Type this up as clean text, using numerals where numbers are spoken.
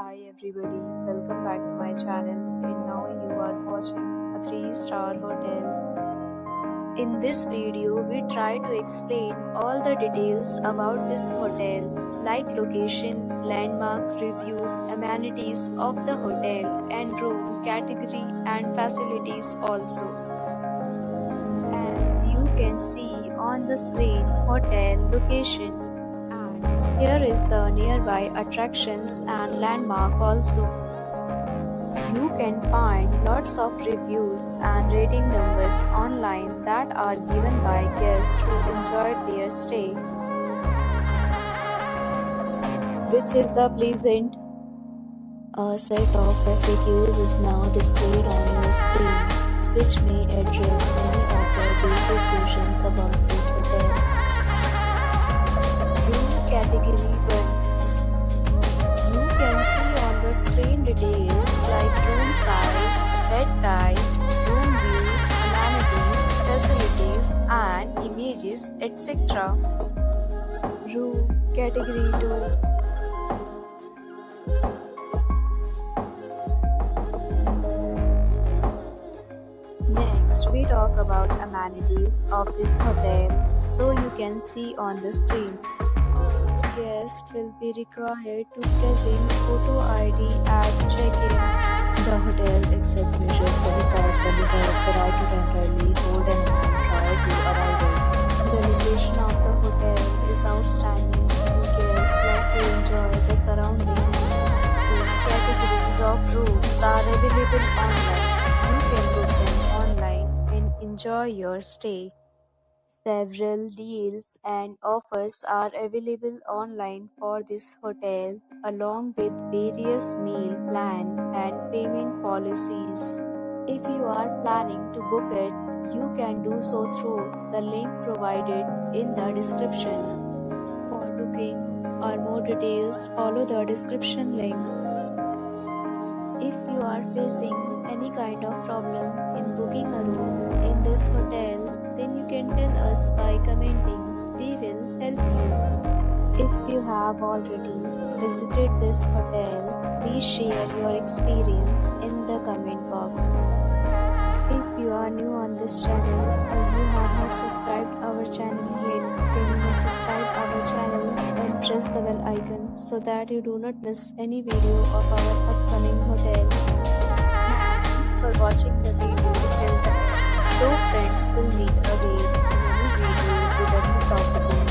Hi everybody, welcome back to my channel, and now you are watching a 3-star hotel. In this video, we try to explain all the details about this hotel, like location, landmark, reviews, amenities of the hotel, and room category and facilities also. As you can see on the screen, hotel location. Here is the nearby attractions and landmark also. You can find lots of reviews and rating numbers online that are given by guests who enjoyed their stay. Which is the pleasant? A set of FAQs is now displayed on your screen, which may address many of your basic questions about this hotel. Category 1. You can see on the screen details like room size, bed type, room view, amenities, facilities and images, etc. Room Category 2. Next, we talk about amenities of this hotel, so you can see on the screen. Guests will be required to present photo ID at check-in. The hotel accepts major credit cards and reserves the right to temporarily hold an amount prior to arrival. The location of the hotel is outstanding. Guests like to enjoy the surroundings. Room categories of rooms are available online. You can book them online and enjoy your stay. Several deals and offers are available online for this hotel, along with various meal plan and payment policies. If you are planning to book it, you can do so through the link provided in the description. For booking or more details, follow the description link. If you are facing any kind of problem in booking a room in this hotel, then you can tell us by commenting. We will help you. If you have already visited this hotel, please share your experience in the comment box. If you are new on this channel or you have not subscribed our channel yet, then you must subscribe our channel and press the bell icon so that you do not miss any video of our upcoming hotel. Thanks for watching the video till the end. So friends, will meet again in a new video with a new topic.